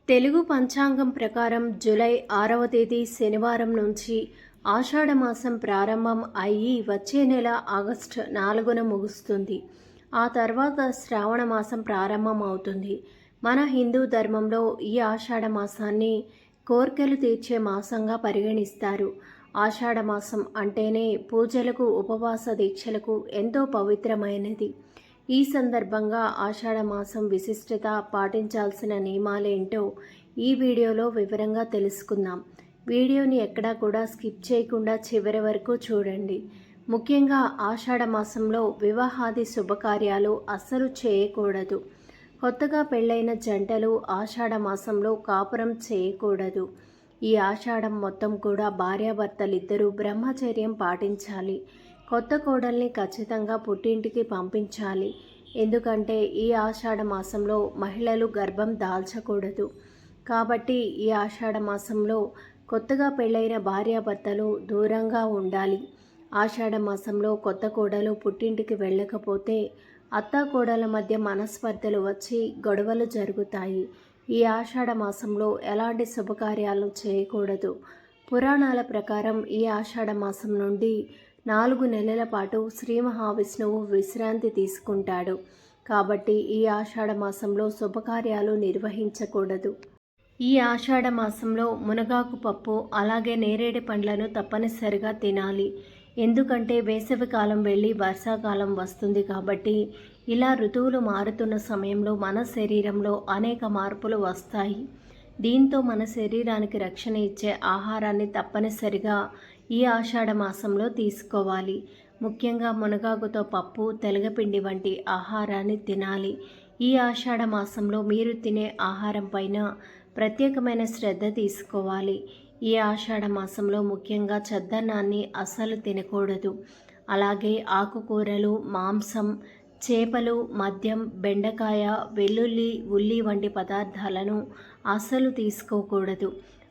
తెలుగు పంచాంగం ప్రకారం జూలై 6వ తేదీ శనివారం నుంచి ఆషాఢమాసం ప్రారంభం అయ్యి వచ్చే నెల ఆగస్టు 4న ముగుస్తుంది. ఆ తర్వాత శ్రావణ మాసం ప్రారంభం అవుతుంది. మన హిందూ ధర్మంలో ఈ ఆషాఢమాసాన్ని కోర్కెలు తీర్చే మాసంగా పరిగణిస్తారు. ఆషాఢమాసం అంటేనే పూజలకు, ఉపవాస దీక్షలకు ఎంతో పవిత్రమైనది. ఈ సందర్భంగా ఆషాఢమాసం విశిష్టత, పాటించాల్సిన నియమాలేంటో ఈ వీడియోలో వివరంగా తెలుసుకుందాం. వీడియోని ఎక్కడా కూడా స్కిప్ చేయకుండా చివరి వరకు చూడండి. ముఖ్యంగా ఆషాఢమాసంలో వివాహాది శుభకార్యాలు అస్సలు చేయకూడదు. కొత్తగా పెళ్ళైన జంటలు ఆషాఢమాసంలో కాపురం చేయకూడదు. ఈ ఆషాఢం మొత్తం కూడా భార్యాభర్తలిద్దరూ బ్రహ్మచర్యం పాటించాలి. కొత్త కోడల్ని ఖచ్చితంగా పుట్టింటికి పంపించాలి. ఎందుకంటే ఈ ఆషాఢ మాసంలో మహిళలు గర్భం దాల్చకూడదు. కాబట్టి ఈ ఆషాఢ మాసంలో కొత్తగా పెళ్ళైన భార్యాభర్తలు దూరంగా ఉండాలి. ఆషాఢ మాసంలో కొత్త కోడలు పుట్టింటికి వెళ్ళకపోతే అత్తాకోడల మధ్య మనస్పర్ధలు వచ్చి గొడవలు జరుగుతాయి. ఈ ఆషాఢ మాసంలో ఎలాంటి శుభకార్యాలు చేయకూడదు. పురాణాల ప్రకారం ఈ ఆషాఢ మాసం నుండి 4 నెలల పాటు శ్రీ మహావిష్ణువు విశ్రాంతి తీసుకుంటాడు. కాబట్టి ఈ ఆషాఢ మాసంలో శుభకార్యాలు నిర్వహించకూడదు. ఈ ఆషాఢ మాసంలో మునగాకు పప్పు, అలాగే నేరేడు పండ్లను తప్పనిసరిగా తినాలి. ఎందుకంటే వేసవికాలం వెళ్ళి వర్షాకాలం వస్తుంది. కాబట్టి ఇలా ఋతువులు మారుతున్న సమయంలో మన శరీరంలో అనేక మార్పులు వస్తాయి. దీంతో మన శరీరానికి రక్షణ ఇచ్చే ఆహారాన్ని తప్పనిసరిగా ఈ ఆషాఢ మాసంలో తీసుకోవాలి. ముఖ్యంగా మునగాకుతో పప్పు, తెలగపిండి వంటి ఆహారాన్ని తినాలి. ఈ ఆషాఢ మాసంలో మీరు తినే ఆహారం పైన ప్రత్యేకమైన శ్రద్ధ తీసుకోవాలి. ఈ ఆషాఢ మాసంలో ముఖ్యంగా చద్దన్నాన్ని అస్సలు తినకూడదు. అలాగే ఆకుకూరలు, మాంసం, చేపలు, మద్యం, బెండకాయ, వెల్లుల్లి, ఉల్లి వంటి పదార్థాలను అస్సలు తీసుకోకూడదు.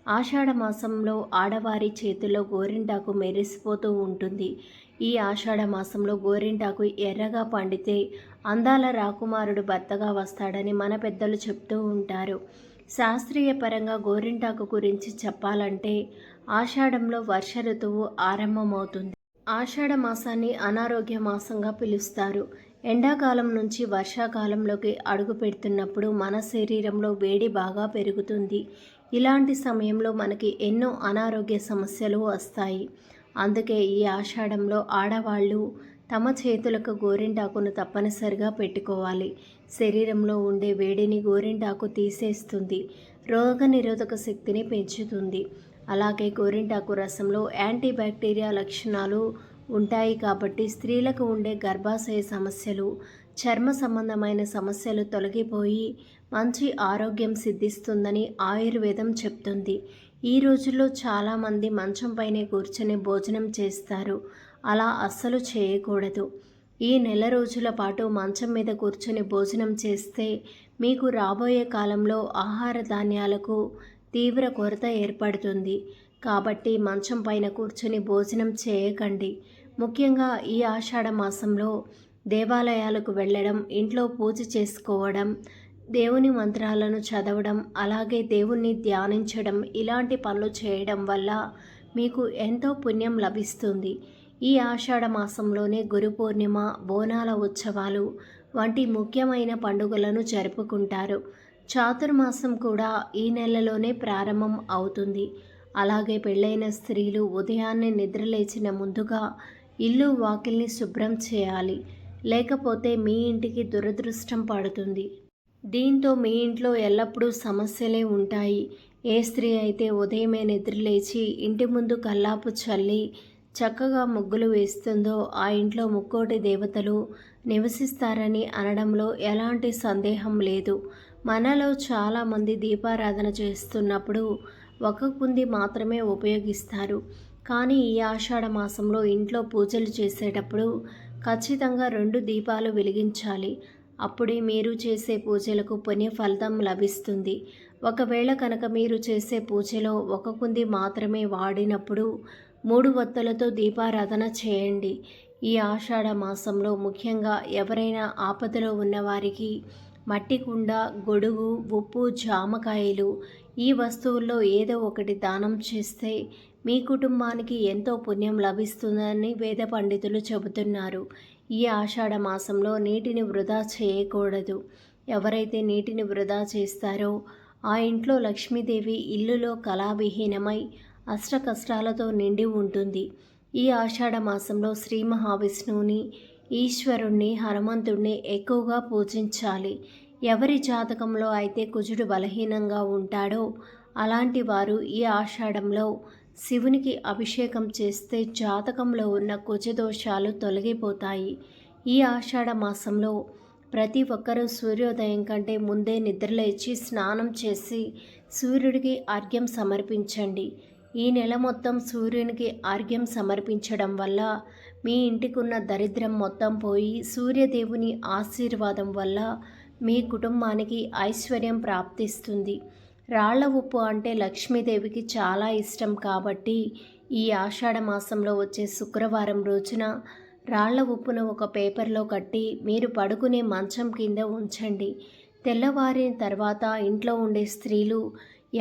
ఆషాఢ మాసంలో ఆడవారి చేతుల్లో గోరింటాకు మెరిసిపోతూ ఉంటుంది. ఈ ఆషాఢ మాసంలో గోరింటాకు ఎర్రగా పండితే అందాల రాకుమారుడు భర్తగా వస్తాడని మన పెద్దలు చెప్తూ ఉంటారు. శాస్త్రీయ పరంగా గోరింటాకు గురించి చెప్పాలంటే ఆషాఢంలో వర్ష ఋతువు ఆరంభమవుతుంది. ఆషాఢ మాసాన్ని అనారోగ్య మాసంగా పిలుస్తారు. ఎండాకాలం నుంచి వర్షాకాలంలోకి అడుగు పెడుతున్నప్పుడు మన శరీరంలో వేడి బాగా పెరుగుతుంది. ఇలాంటి సమయంలో మనకి ఎన్నో అనారోగ్య సమస్యలు వస్తాయి. అందుకే ఈ ఆషాఢంలో ఆడవాళ్ళు తమ చేతులకు గోరింటాకును తప్పనిసరిగా పెట్టుకోవాలి. శరీరంలో ఉండే వేడిని గోరింటాకు తీసేస్తుంది. రోగనిరోధక శక్తిని పెంచుతుంది. అలాగే గోరింటాకు రసంలో యాంటీబ్యాక్టీరియా లక్షణాలు ఉంటాయి. కాబట్టి స్త్రీలకు ఉండే గర్భాశయ సమస్యలు, చర్మ సంబంధమైన సమస్యలు తొలగిపోయి మంచి ఆరోగ్యం సిద్ధిస్తుందని ఆయుర్వేదం చెప్తుంది. ఈ రోజుల్లో చాలామంది మంచంపైనే కూర్చొని భోజనం చేస్తారు. అలా అస్సలు చేయకూడదు. ఈ నెల రోజుల పాటు మంచం మీద కూర్చొని భోజనం చేస్తే మీకు రాబోయే కాలంలో ఆహార ధాన్యాలకు తీవ్ర కొరత ఏర్పడుతుంది. కాబట్టి మంచం పైన కూర్చొని భోజనం చేయకండి. ముఖ్యంగా ఈ ఆషాఢ మాసంలో దేవాలయాలకు వెళ్ళడం, ఇంట్లో పూజ చేసుకోవడం, దేవుని మంత్రాలను చదవడం, అలాగే దేవుణ్ణి ధ్యానించడం, ఇలాంటి పనులు చేయడం వల్ల మీకు ఎంతో పుణ్యం లభిస్తుంది. ఈ ఆషాఢ మాసంలోనే గురు పూర్ణిమ, బోనాల ఉత్సవాలు వంటి ముఖ్యమైన పండుగలను జరుపుకుంటారు. చాతుర్మాసం కూడా ఈ నెలలోనే ప్రారంభం అవుతుంది. అలాగే పెళ్ళైన స్త్రీలు ఉదయాన్నే నిద్రలేచిన ముందుగా ఇల్లు వాకిల్ని శుభ్రం చేయాలి. లేకపోతే మీ ఇంటికి దురదృష్టం పడుతుంది. దీంతో మీ ఇంట్లో ఎల్లప్పుడూ సమస్యలే ఉంటాయి. ఏ స్త్రీ అయితే ఉదయమే నిద్రలేచి ఇంటి ముందు కల్లాపు చల్లి చక్కగా ముగ్గులు వేస్తుందో ఆ ఇంట్లో ముక్కోటి దేవతలు నివసిస్తారని అనడంలో ఎలాంటి సందేహం లేదు. మనలో చాలామంది దీపారాధన చేస్తున్నప్పుడు ఒక కుంది మాత్రమే ఉపయోగిస్తారు. కానీ ఈ ఆషాఢ మాసంలో ఇంట్లో పూజలు చేసేటప్పుడు ఖచ్చితంగా 2 దీపాలు వెలిగించాలి. అప్పుడే మీరు చేసే పూజలకు పుణ్య ఫలితం లభిస్తుంది. ఒకవేళ కనుక మీరు చేసే పూజలో ఒక కుంది మాత్రమే వాడినప్పుడు 3 వత్తులతో దీపారాధన చేయండి. ఈ ఆషాఢ మాసంలో ముఖ్యంగా ఎవరైనా ఆపదలో ఉన్నవారికి మట్టి కుండ, గొడుగు, ఉప్పు, జామకాయలు ఈ వస్తువుల్లో ఏదో ఒకటి దానం చేస్తే మీ కుటుంబానికి ఎంతో పుణ్యం లభిస్తుందని వేద పండితులు చెబుతున్నారు. ఈ ఆషాఢ మాసంలో నీటిని వృధా చేయకూడదు. ఎవరైతే నీటిని వృధా చేస్తారో ఆ ఇంట్లో లక్ష్మీదేవి ఇల్లులో కళావిహీనమై అష్టకష్టాలతో నిండి ఉంటుంది. ఈ ఆషాఢ మాసంలో శ్రీ మహావిష్ణువుని, ఈశ్వరుణ్ణి, హనుమంతుణ్ణి ఎక్కువగా పూజించాలి. ఎవరి జాతకంలో అయితే కుజుడు బలహీనంగా ఉంటాడో అలాంటి వారు ఈ ఆషాఢంలో శివునికి అభిషేకం చేస్తే జాతకంలో ఉన్న కుజదోషాలు తొలగిపోతాయి. ఈ ఆషాఢ మాసంలో ప్రతి ఒక్కరూ సూర్యోదయం కంటే ముందే నిద్రలేచి స్నానం చేసి సూర్యుడికి అర్ఘ్యం సమర్పించండి. ఈ నెల మొత్తం సూర్యునికి అర్ఘ్యం సమర్పించడం వల్ల మీ ఇంటికున్న దరిద్రం మొత్తం పోయి సూర్యదేవుని ఆశీర్వాదం వల్ల మీ కుటుంబానికి ఐశ్వర్యం ప్రాప్తిస్తుంది. రాళ్ల ఉప్పు అంటే లక్ష్మీదేవికి చాలా ఇష్టం కాబట్టి ఈ ఆషాఢ మాసంలో వచ్చే శుక్రవారం రోజున రాళ్ల ఉప్పును ఒక పేపర్లో కట్టి మీరు పడుకునే మంచం కింద ఉంచండి. తెల్లవారిన తర్వాత ఇంట్లో ఉండే స్త్రీలు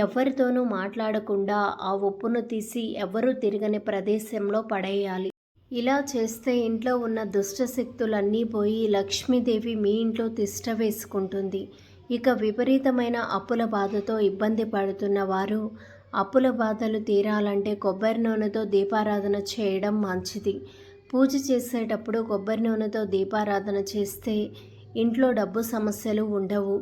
ఎవరితోనూ మాట్లాడకుండా ఆ ఉప్పును తీసి ఎవరూ తిరగని ప్రదేశంలో పడేయాలి. ఇలా చేస్తే ఇంట్లో ఉన్న దుష్ట శక్తులన్నీ పోయి లక్ష్మీదేవి మీ ఇంట్లో తిష్ట వేసుకుంటుంది. ఇక విపరీతమైన అప్పుల బాధతో ఇబ్బంది పడుతున్న వారు అప్పుల బాధలు తీరాలంటే కొబ్బరి నూనెతో దీపారాధన చేయడం మంచిది. పూజ చేసేటప్పుడు కొబ్బరి నూనెతో దీపారాధన చేస్తే ఇంట్లో డబ్బు సమస్యలు ఉండవు.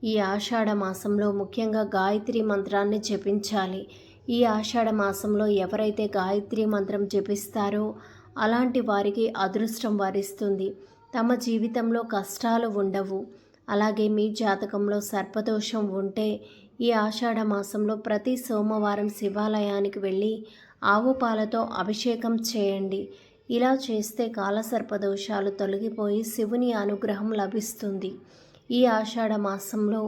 ఈ ఆషాఢ మాసంలో ముఖ్యంగా గాయత్రి మంత్రాన్ని జపించాలి. ఈ ఆషాఢ మాసంలో ఎవరైతే గాయత్రి మంత్రం జపిస్తారో అలాంటి వారికి అదృష్టం వరిస్తుంది. తమ జీవితంలో కష్టాలు ఉండవు. అలాగే మీ జాతకంలో సర్పదోషం ఉంటే ఈ ఆషాఢ మాసంలో ప్రతి సోమవారం శివాలయానికి వెళ్ళి ఆవు పాలతో అభిషేకం చేయండి. ఇలా చేస్తే కాలసర్పదోషాలు తొలగిపోయి శివుని అనుగ్రహం లభిస్తుంది. ఈ ఆషాఢ మాసంలో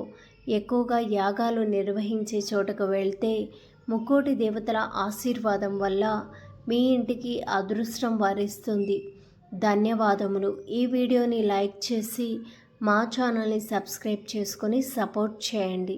ఎక్కువగా యాగాలు నిర్వహించే చోటకు వెళ్తే ముక్కోటి దేవతల ఆశీర్వాదం వల్ల మీ ఇంటికి అదృష్టం వరిస్తుంది. ధన్యవాదములు. ఈ వీడియోని లైక్ చేసి మా ఛానల్ని సబ్స్క్రైబ్ చేసుకొని సపోర్ట్ చేయండి.